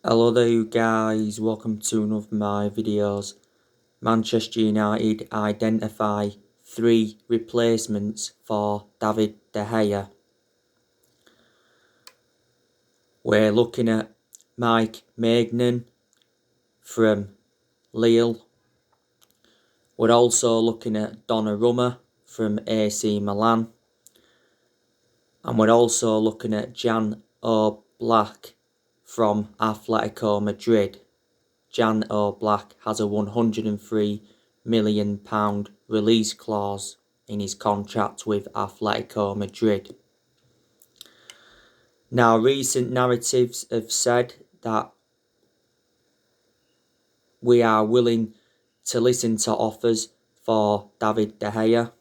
Hello there you guys, welcome to another of my videos. Manchester United identify 3 replacements for David De Gea. We're looking at Mike Maignan from Lille. We're also looking at Donnarumma from AC Milan. And we're also looking at Jan Oblak from Atletico Madrid. Jan Oblak has a £103 million release clause in his contract with Atletico Madrid. Now, recent narratives have said that we are willing to listen to offers for David De Gea.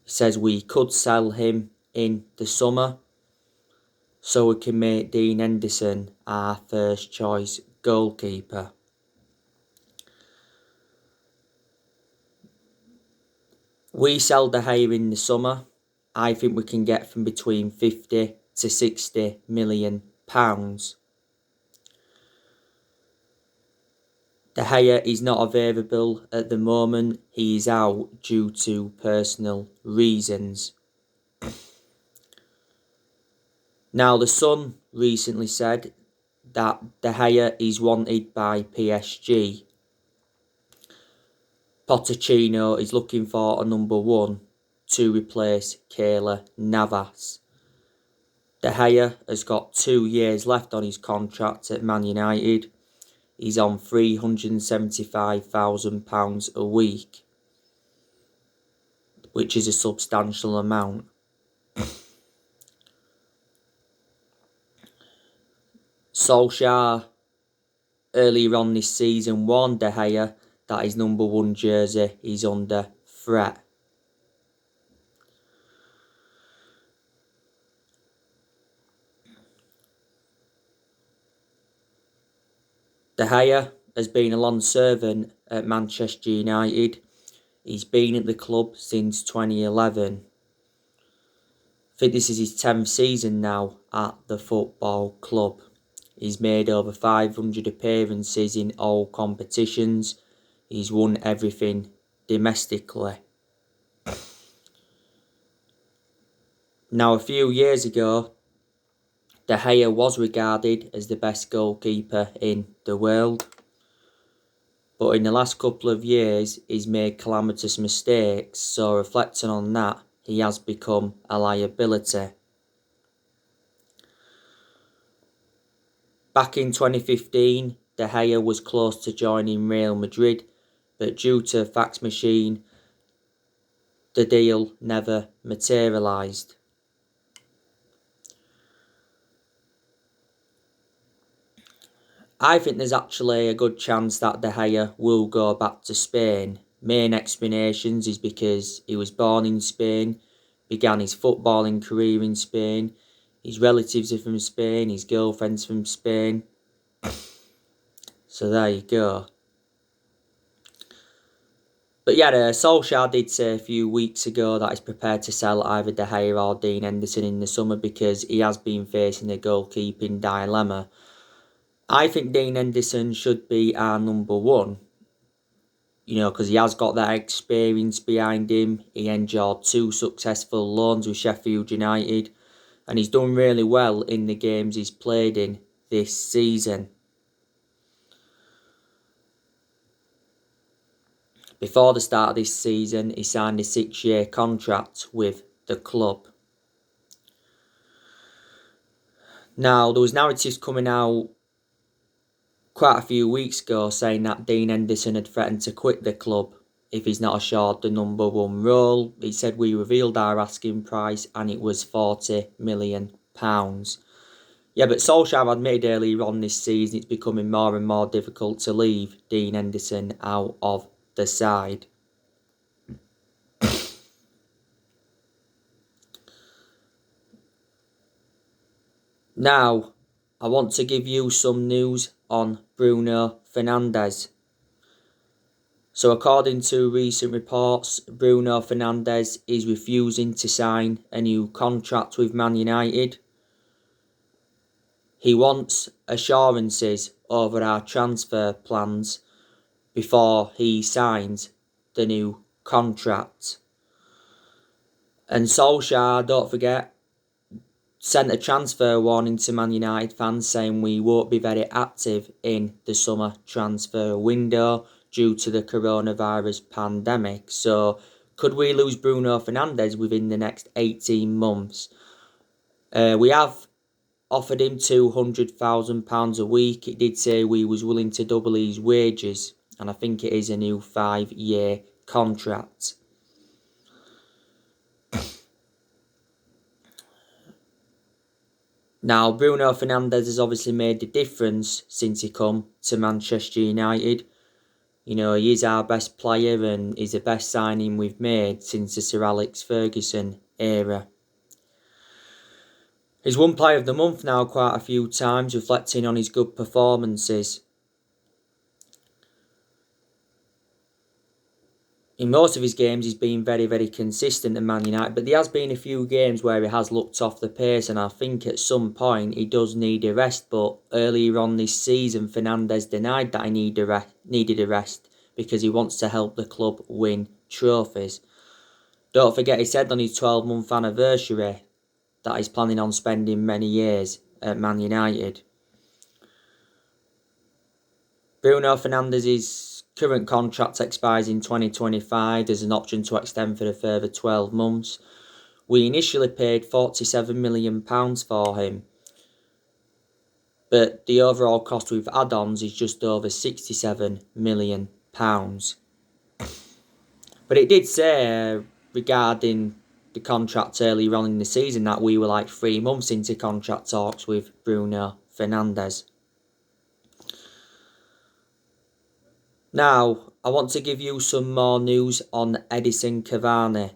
He says we could sell him in the summer so we can make Dean Henderson our first choice goalkeeper. We sell De Gea in the summer. I think we can get from between 50 to 60 million pounds. De Gea is not available at the moment. He is out due to personal reasons. Now, The Sun recently said that De Gea is wanted by PSG. Pochettino is looking for a number 1 to replace Keylor Navas. De Gea has got 2 years left on his contract at Man United. He's on £375,000 a week, which is a substantial amount. Solskjaer earlier on this season warned De Gea that his number 1 jersey is under threat. De Gea has been a long servant at Manchester United. He's been at the club since 2011. I think this is his 10th season now at the football club. He's made over 500 appearances in all competitions. He's won everything domestically. Now, a few years ago, De Gea was regarded as the best goalkeeper in the world. But in the last couple of years, he's made calamitous mistakes, so reflecting on that, he has become a liability. Back in 2015, De Gea was close to joining Real Madrid, but due to fax machine, the deal never materialised. I think there's actually a good chance that De Gea will go back to Spain. Main explanations is because he was born in Spain, began his footballing career in Spain, his relatives are from Spain, his girlfriend's from Spain. So there you go. But yeah, Solskjaer did say a few weeks ago that he's prepared to sell either De Gea or Dean Henderson in the summer because he has been facing a goalkeeping dilemma. I think Dean Henderson should be our number 1. Because he has got that experience behind him. He endured 2 successful loans with Sheffield United. And he's done really well in the games he's played in this season. Before the start of this season, he signed a 6-year contract with the club. Now, there was narratives coming out quite a few weeks ago saying that Dean Henderson had threatened to quit the club if he's not assured the number 1 role. He said we revealed our asking price and it was £40 million. Yeah, but Solskjaer admitted earlier on this season it's becoming more and more difficult to leave Dean Henderson out of the side. Now, I want to give you some news on Bruno Fernandes. So according to recent reports, Bruno Fernandes is refusing to sign a new contract with Man United. He wants assurances over our transfer plans before he signs the new contract. And Solskjaer, don't forget, sent a transfer warning to Man United fans saying we won't be very active in the summer transfer window due to the coronavirus pandemic. So could we lose Bruno Fernandes within the next 18 months? We have offered him £200,000 a week. It did say we was willing to double his wages, and I think it is a new 5-year contract. Now, Bruno Fernandes has obviously made the difference since he come to Manchester United. You know, he is our best player and he's the best signing we've made since the Sir Alex Ferguson era. He's won Player of the Month now quite a few times, reflecting on his good performances. In most of his games, he's been very, very consistent at Man United, but there has been a few games where he has looked off the pace, and I think at some point he does need a rest. But earlier on this season, Fernandes denied that he needed a rest because he wants to help the club win trophies. Don't forget, he said on his 12-month anniversary that he's planning on spending many years at Man United. Bruno Fernandes' current contract expires in 2025. There's an option to extend for a further 12 months. We initially paid £47 million for him, but the overall cost with add-ons is just over £67 million. But it did say regarding the contract earlier on in the season that we were like 3 months into contract talks with Bruno Fernandes. Now, I want to give you some more news on Edinson Cavani.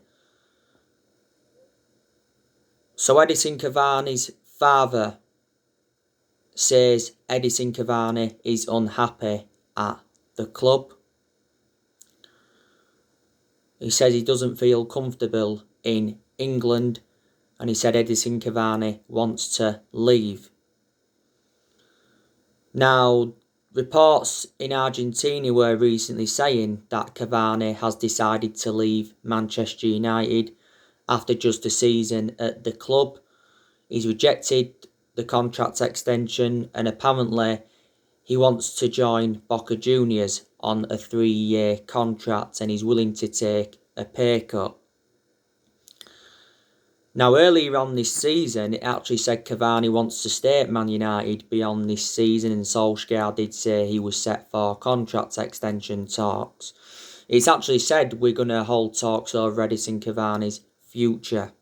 So Edinson Cavani's father says Edinson Cavani is unhappy at the club. He says he doesn't feel comfortable in England, and he said Edinson Cavani wants to leave. Now, reports in Argentina were recently saying that Cavani has decided to leave Manchester United after just a season at the club. He's rejected the contract extension and apparently he wants to join Boca Juniors on a 3-year contract and he's willing to take a pay cut. Now, earlier on this season, it actually said Cavani wants to stay at Man United beyond this season, and Solskjaer did say he was set for contract extension talks. It's actually said we're going to hold talks over Edinson Cavani's future.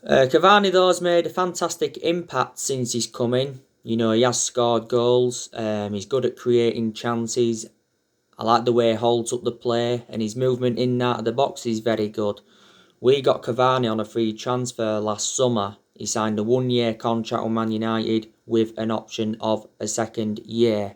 Cavani, though, has made a fantastic impact since he's come in. You know, he has scored goals, he's good at creating chances. I like the way he holds up the play, and his movement in and out of the box is very good. We got Cavani on a free transfer last summer. He signed a 1-year contract with Man United with an option of a 2nd year.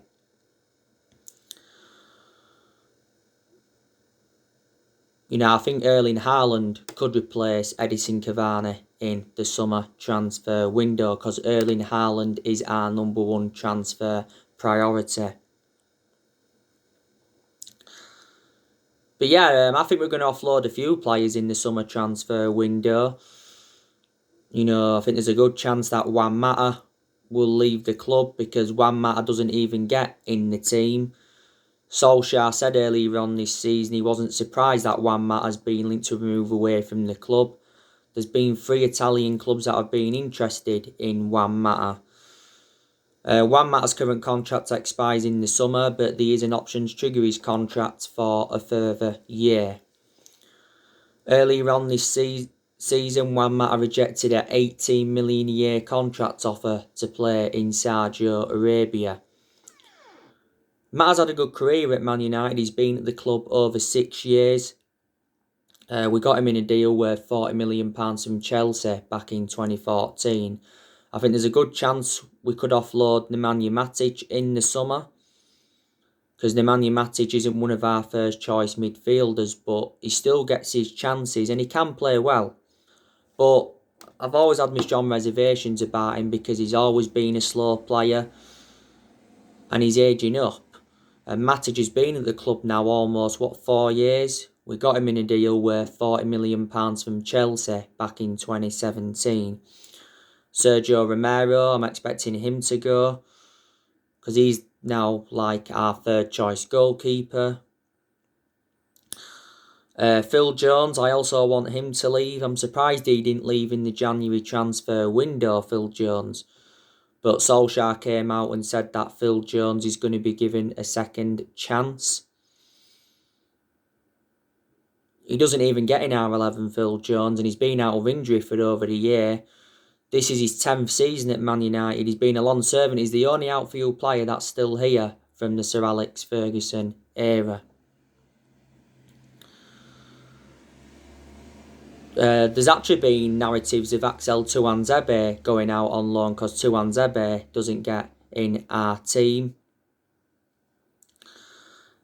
You know, I think Erling Haaland could replace Edinson Cavani in the summer transfer window because Erling Haaland is our number 1 transfer priority. But yeah, I think we're going to offload a few players in the summer transfer window. You know, I think there's a good chance that Juan Mata will leave the club because Juan Mata doesn't even get in the team. Solskjaer said earlier on this season he wasn't surprised that Juan Mata has been linked to a move away from the club. There's been 3 Italian clubs that have been interested in Juan Mata. Juan Mata's current contract expires in the summer, but there is an option to trigger his contract for a further year. Earlier on this season, Juan Mata rejected an $18 million a year contract offer to play in Saudi Arabia. Mata's had a good career at Man United. He's been at the club over 6 years. We got him in a deal worth £40 million from Chelsea back in 2014. I think there's a good chance we could offload Nemanja Matic in the summer because Nemanja Matic isn't one of our first choice midfielders, but he still gets his chances and he can play well. But I've always had my strong reservations about him because he's always been a slow player and he's ageing up. And Matic has been at the club now almost, 4 years? We got him in a deal worth £40 million from Chelsea back in 2017. Sergio Romero, I'm expecting him to go because he's now like our third choice goalkeeper. Phil Jones, I also want him to leave. I'm surprised he didn't leave in the January transfer window, Phil Jones. But Solskjaer came out and said that Phil Jones is going to be given a second chance. He doesn't even get in our 11, Phil Jones, and he's been out of injury for over a year. This is his 10th season at Man United. He's been a long servant. He's the only outfield player that's still here from the Sir Alex Ferguson era. There's actually been narratives of Axel Tuanzebe going out on loan because Tuanzebe doesn't get in our team.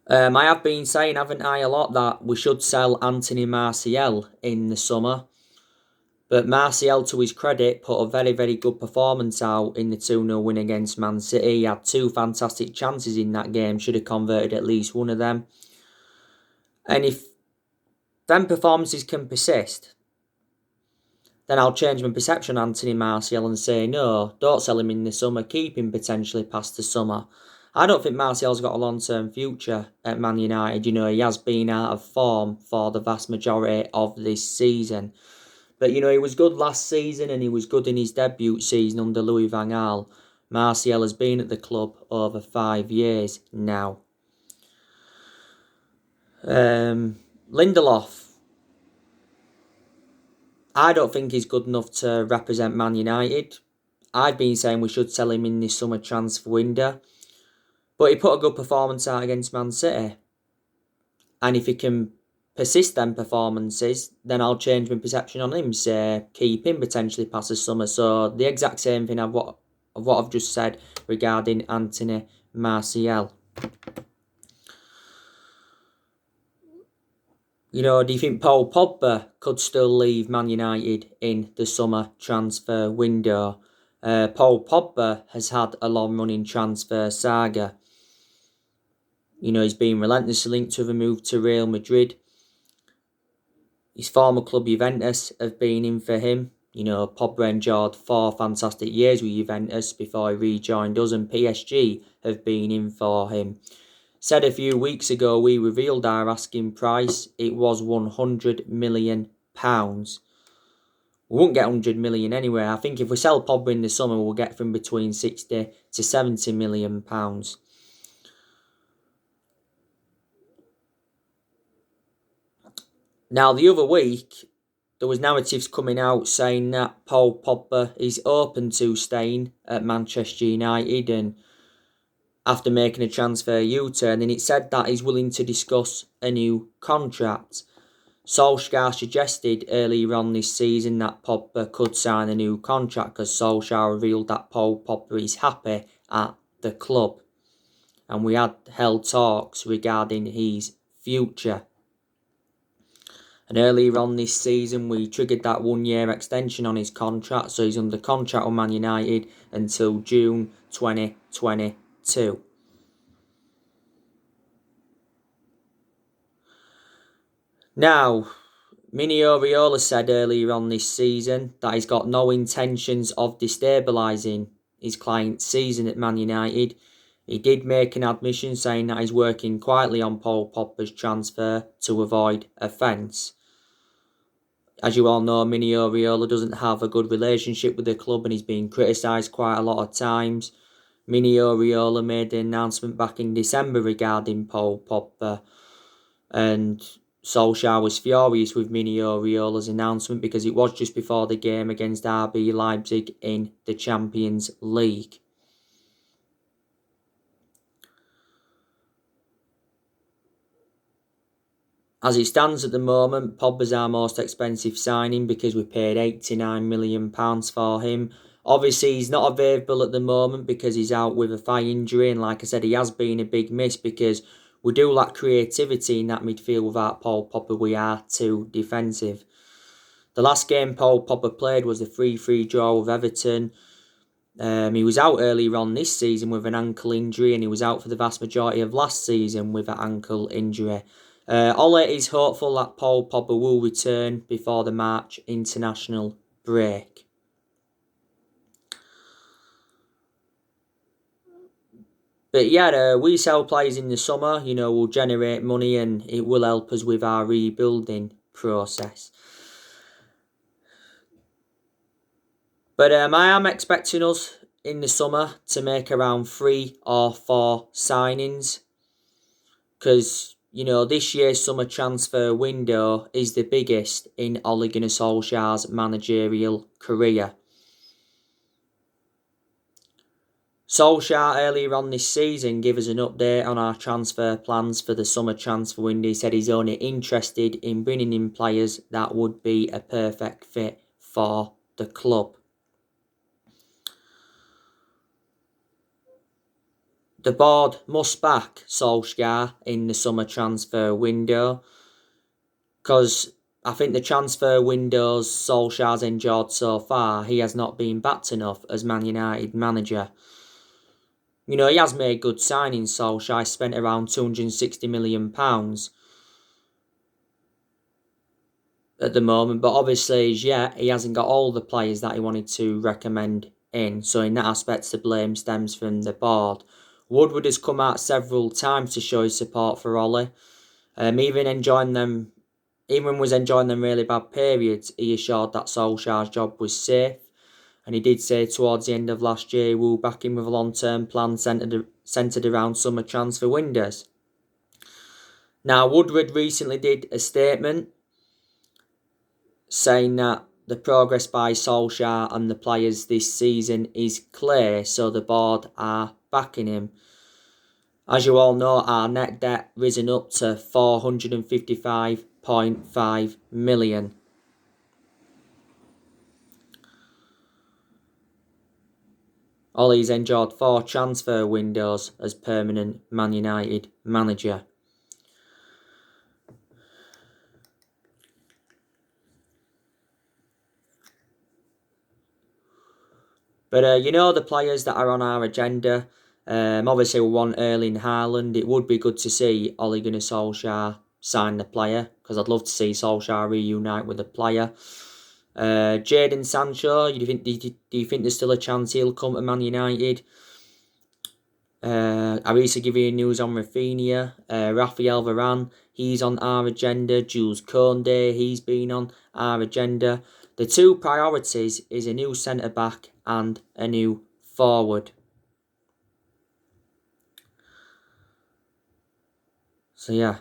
I have been saying, haven't I, a lot that we should sell Anthony Martial in the summer. But Martial, to his credit, put a very, very good performance out in the 2-0 win against Man City. He had 2 fantastic chances in that game. Should have converted at least one of them. And if them performances can persist, then I'll change my perception on Anthony Martial and say, no, don't sell him in the summer. Keep him potentially past the summer. I don't think Martial's got a long-term future at Man United. You know, he has been out of form for the vast majority of this season. But, you know, he was good last season and he was good in his debut season under Louis van Gaal. Martial has been at the club over 5 years now. Lindelof. I don't think he's good enough to represent Man United. I've been saying we should sell him in this summer transfer window. But he put a good performance out against Man City. And if he can persist them performances, then I'll change my perception on him. Say, keep him potentially past the summer. So the exact same thing of what I've just said regarding Anthony Martial. You know, do you think Paul Pogba could still leave Man United in the summer transfer window? Paul Pogba has had a long-running transfer saga. You know, he's been relentlessly linked to a move to Real Madrid. His former club Juventus have been in for him. You know, Pogba endured 4 fantastic years with Juventus before he rejoined us, and PSG have been in for him. Said a few weeks ago we revealed our asking price. It was £100 million. We won't get 100 million anyway. I think if we sell Pogba in the summer, we'll get from between 60 to 70 million pounds. Now, the other week, there was narratives coming out saying that Paul Pogba is open to staying at Manchester United and after making a transfer U-turn, and it said that he's willing to discuss a new contract. Solskjaer suggested earlier on this season that Pogba could sign a new contract because Solskjaer revealed that Paul Pogba is happy at the club. And we had held talks regarding his future. And earlier on this season, we triggered that 1-year extension on his contract, so he's under contract with Man United until June 2022. Now, Mini Oriola said earlier on this season that he's got no intentions of destabilising his client's season at Man United. He did make an admission saying that he's working quietly on Paul Pogba's transfer to avoid offence. As you all know, Mini Oriola doesn't have a good relationship with the club and he's been criticised quite a lot of times. Mini Oriola made the announcement back in December regarding Paul Pogba, and Solskjaer was furious with Mini Oriola's announcement because it was just before the game against RB Leipzig in the Champions League. As it stands at the moment, Pogba's our most expensive signing because we paid £89 million for him. Obviously, he's not available at the moment because he's out with a thigh injury, and like I said, he has been a big miss because we do lack creativity in that midfield without Paul Pogba. We are too defensive. The last game Paul Pogba played was the 3-3 draw with Everton. He was out earlier on this season with an ankle injury, and he was out for the vast majority of last season with an ankle injury. Ole is hopeful that Paul Pogba will return before the March international break. But yeah, we sell players in the summer, will generate money and it will help us with our rebuilding process. But I am expecting us in the summer to make around 3 or 4 signings. Because, this year's summer transfer window is the biggest in Ole Gunnar Solskjaer's managerial career. Solskjaer earlier on this season gave us an update on our transfer plans for the summer transfer window. He said he's only interested in bringing in players that would be a perfect fit for the club. The board must back Solskjaer in the summer transfer window, because I think the transfer windows Solskjaer's enjoyed so far, he has not been backed enough as Man United manager. He has made good signings, Solskjaer spent around £260 million at the moment, but obviously as yet he hasn't got all the players that he wanted to recommend in, so in that aspect the blame stems from the board. Woodward has come out several times to show his support for Ole. Even was enjoying them really bad periods, he assured that Solskjaer's job was safe, and he did say towards the end of last year he will back him with a long-term plan centred around summer transfer windows. Now, Woodward recently did a statement saying that the progress by Solskjaer and the players this season is clear, so the board are backing him. As you all know, our net debt risen up to £455.5 million. Ole's enjoyed 4 transfer windows as permanent Man United manager. But the players that are on our agenda, obviously we want Erling Haaland. It would be good to see Ole Gunnar Solskjaer sign the player, because I'd love to see Solskjaer reunite with the player. Jadon Sancho, do you think there's still a chance he'll come to Man United? I recently give you news on Rafinha. Raphael Varane, he's on our agenda. Jules Koundé, he's been on our agenda. The 2 priorities is a new centre-back and a new forward. So yeah.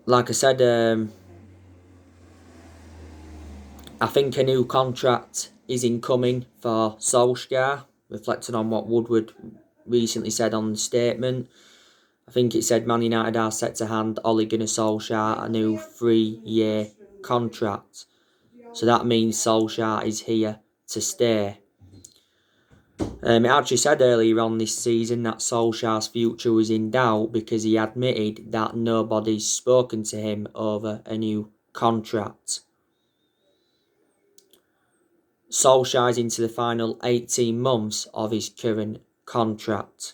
Like I said, I think a new contract is incoming for Solskjaer, reflecting on what Woodward recently said on the statement. I think it said Man United are set to hand Ole Gunnar Solskjaer a new 3-year contract. So that means Solskjaer is here to stay. It actually said earlier on this season that Solskjaer's future was in doubt because he admitted that nobody's spoken to him over a new contract. Solskjaer's into the final 18 months of his current contract.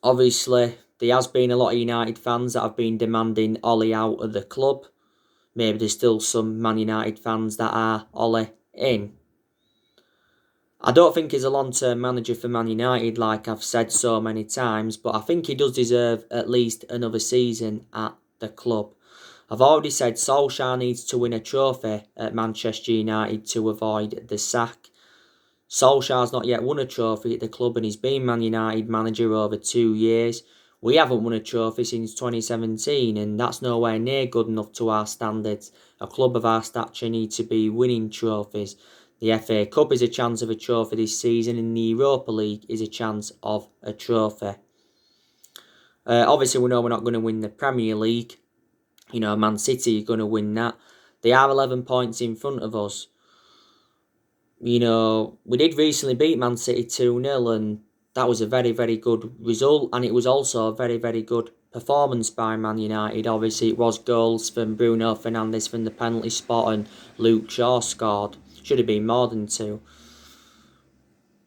Obviously, there has been a lot of United fans that have been demanding Ole out of the club. Maybe there's still some Man United fans that are Ole in. I don't think he's a long-term manager for Man United, like I've said so many times, but I think he does deserve at least another season at the club. I've already said Solskjaer needs to win a trophy at Manchester United to avoid the sack. Solskjaer's not yet won a trophy at the club and he's been Man United manager over 2 years. We haven't won a trophy since 2017 and that's nowhere near good enough to our standards. A club of our stature needs to be winning trophies. The FA Cup is a chance of a trophy this season and the Europa League is a chance of a trophy. Obviously we know we're not going to win the Premier League. Man City are going to win that. They are 11 points in front of us. We did recently beat Man City 2-0, and that was a very, very good result, and it was also a very, very good performance by Man United. Obviously, it was goals from Bruno Fernandes from the penalty spot, and Luke Shaw scored. Should have been more than two.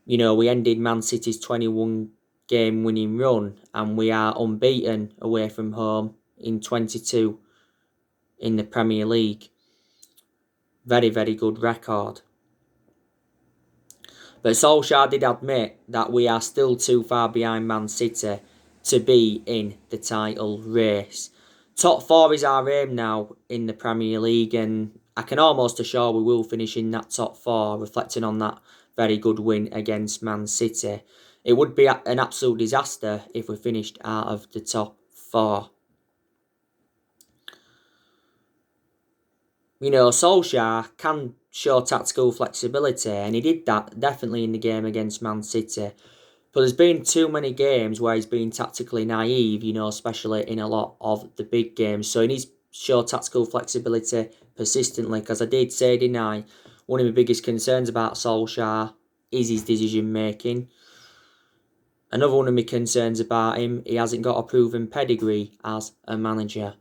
We ended Man City's 21 game winning run, and we are unbeaten away from home in 22 in the Premier League. Very, very good record. But Solskjaer did admit that we are still too far behind Man City to be in the title race. Top four is our aim now in the Premier League, and I can almost assure we will finish in that top four, reflecting on that very good win against Man City. It would be an absolute disaster if we finished out of the top four. Solskjaer can show tactical flexibility, and he did that definitely in the game against Man City. But there's been too many games where he's been tactically naive, especially in a lot of the big games. So he needs to show tactical flexibility persistently, because I did say, didn't I, one of my biggest concerns about Solskjaer is his decision making. Another one of my concerns about him, he hasn't got a proven pedigree as a manager.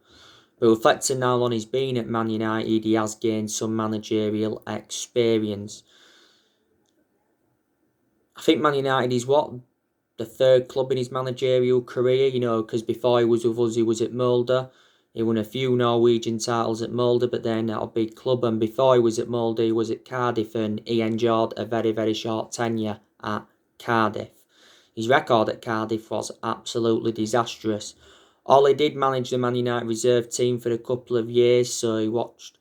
But reflecting now on he's been at Man United, he has gained some managerial experience. I think Man United is the third club in his managerial career, because before he was with us, he was at Molde. He won a few Norwegian titles at Molde, but then at a big club. And before he was at Molde, he was at Cardiff, and he enjoyed a very, very short tenure at Cardiff. His record at Cardiff was absolutely disastrous. Ollie did manage the Man United reserve team for a couple of years, so he watched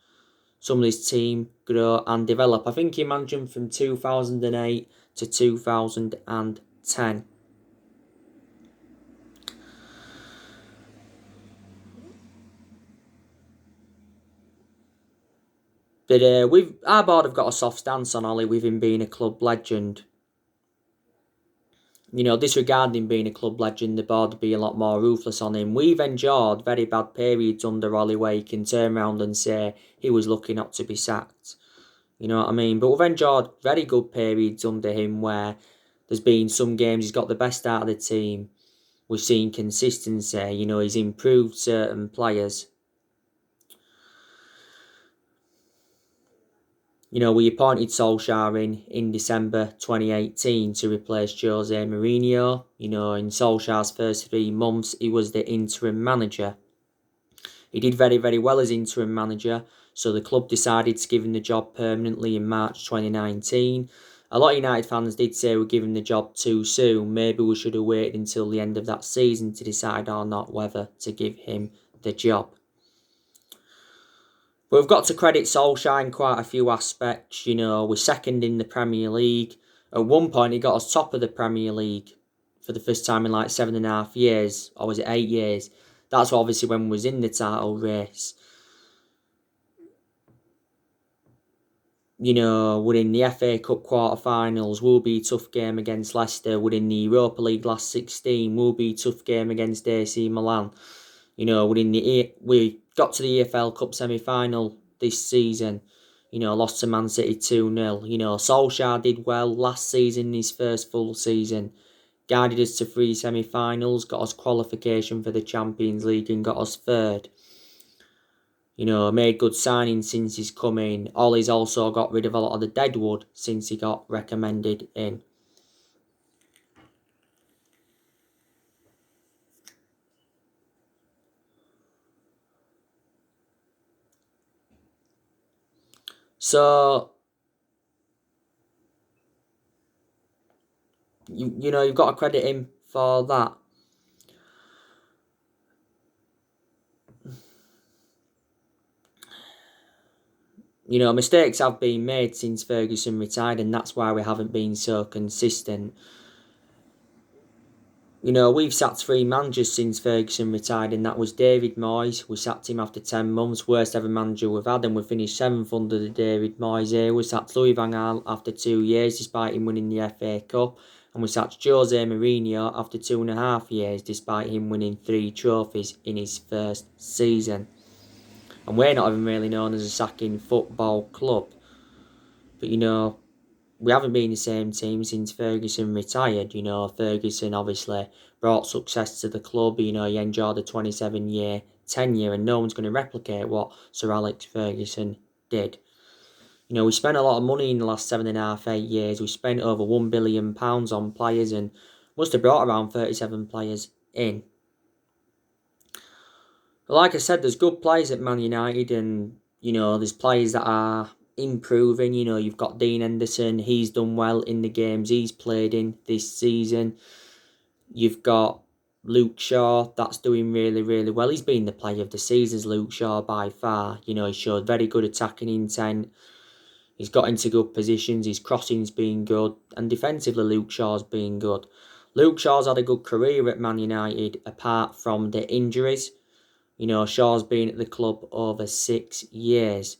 some of his team grow and develop. I think he managed them from 2008 to 2010. But our board have got a soft stance on Ollie with him being a club legend. Disregarding him being a club legend, the board would be a lot more ruthless on him. We've endured very bad periods under Ollie where you can turn around and say he was lucky not to be sacked. You know what I mean? But we've endured very good periods under him where there's been some games he's got the best out of the team. We've seen consistency. He's improved certain players. We appointed Solskjaer in December 2018 to replace Jose Mourinho. In Solskjaer's first 3 months, he was the interim manager. He did very, very well as interim manager, so the club decided to give him the job permanently in March 2019. A lot of United fans did say we give him the job too soon. Maybe we should have waited until the end of that season to decide or not whether to give him the job. But we've got to credit Solskjaer in quite a few aspects. We're second in the Premier League. At one point, he got us top of the Premier League for the first time in like 7.5 years. Or was it 8 years? That's obviously when we was in the title race. We're in the FA Cup quarter-finals. Will be a tough game against Leicester. We're in the Europa League last 16. Will be a tough game against AC Milan. We got to the EFL Cup semi-final this season. Lost to Man City 2-0. Solskjaer did well last season in his first full season. Guided us to 3 semi-finals, got us qualification for the Champions League and got us third. Made good signings since he's come in. Ollie's also got rid of a lot of the deadwood since he got recommended in. So, you've got to credit him for that. Mistakes have been made since Ferguson retired, and that's why we haven't been so consistent. We've sacked 3 managers since Ferguson retired, and that was David Moyes. We sacked him after 10 months, worst ever manager we've had, and we finished 7th under the David Moyes era. We sacked Louis van Gaal after 2 years, despite him winning the FA Cup. And we sacked Jose Mourinho after 2.5 years, despite him winning 3 trophies in his first season. And we're not even really known as a sacking football club. But we haven't been the same team since Ferguson retired. You know, Ferguson obviously brought success to the club. You know, he enjoyed a 27-year tenure, and no one's going to replicate what Sir Alex Ferguson did. You know, we spent a lot of money in the last 7.5, 8 years. We spent over £1 billion on players and must have brought around 37 players in. But like I said, there's good players at Man United, and, you know, there's players that are improving. You know, you've got Dean Henderson. He's done well in the games he's played in this season. You've got Luke Shaw, that's doing really, really well. He's been the player of the season, Luke Shaw, by far. You know, he showed very good attacking intent. He's got into good positions. His crossing's been good. And defensively, Luke Shaw's been good. Luke Shaw's had a good career at Man United, apart from the injuries. You know, Shaw's been at the club over 6 years.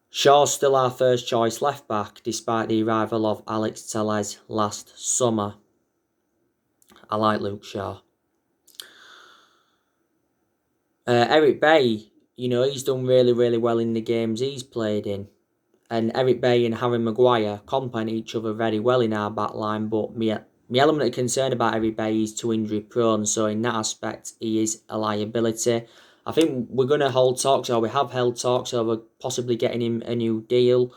Shaw's still our first choice left back, despite the arrival of Alex Telles last summer. I like Luke Shaw. Eric Bailly, you know, he's done really, really well in the games he's played in. And Eric Bailly and Harry Maguire complement each other very well in our back line, but my element of concern about Eric Bailly is too injury prone, so in that aspect he is a liability. I think we're going to hold talks, or we have held talks over possibly getting him a new deal.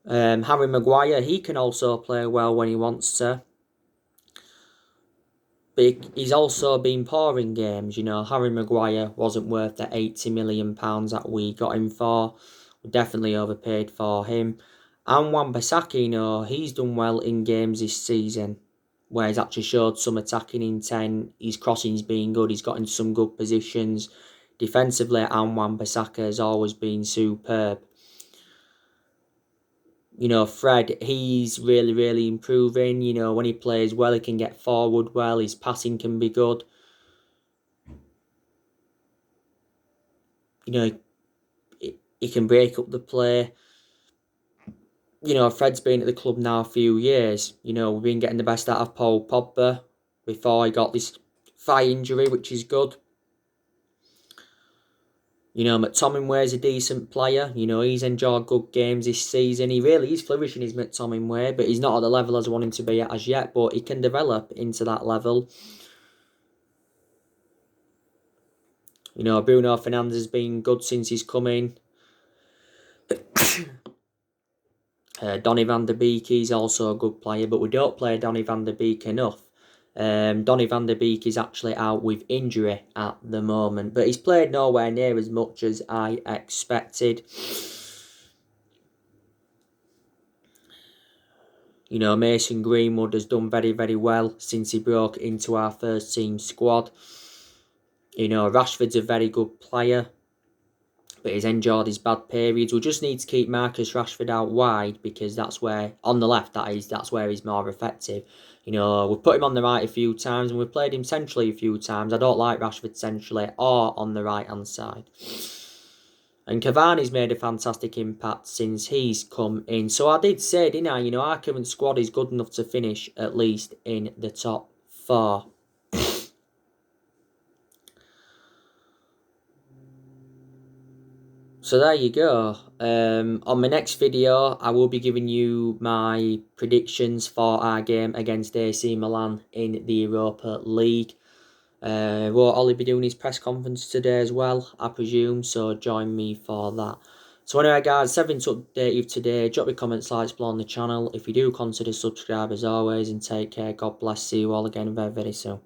Harry Maguire, he can also play well when he wants to. But he's also been poor in games. You know, Harry Maguire wasn't worth the £80 million that we got him for. We definitely overpaid for him. And Wan-Bissaka, you know, he's done well in games this season, where he's actually showed some attacking intent. His crossing's been good. He's got into some good positions. Defensively, and Wan-Bissaka has always been superb. You know, Fred, he's really, really improving. You know, when he plays well, he can get forward well. His passing can be good. You know, he can break up the play. You know, Fred's been at the club now a few years. You know, we've been getting the best out of Paul Pogba before he got this thigh injury, which is good. You know, McTominay's a decent player. You know, he's enjoyed good games this season. He really is flourishing, his McTominay, but he's not at the level as I want him to be at as yet, but he can develop into that level. You know, Bruno Fernandes has been good since he's come in. Donny van der Beek, he's also a good player, but we don't play Donny van der Beek enough. Donny van der Beek is actually out with injury at the moment, but he's played nowhere near as much as I expected. You know, Mason Greenwood has done very, very well since he broke into our first team squad. You know, Rashford's a very good player, but he's enjoyed his bad periods. We just need to keep Marcus Rashford out wide, because that's where, on the left that is, that's where he's more effective. You know, we've put him on the right a few times and we've played him centrally a few times. I don't like Rashford centrally or on the right-hand side. And Cavani's made a fantastic impact since he's come in. So I did say, didn't I, you know, our current squad is good enough to finish at least in the top 4. So there you go. On my next video, I will be giving you my predictions for our game against AC Milan in the Europa League. Will Ollie be doing his press conference today as well, I presume, so join me for that. So anyway guys, something to update you today. Drop your comments, likes below on the channel. If you do, consider subscribe as always, and take care. God bless. See you all again very, very soon.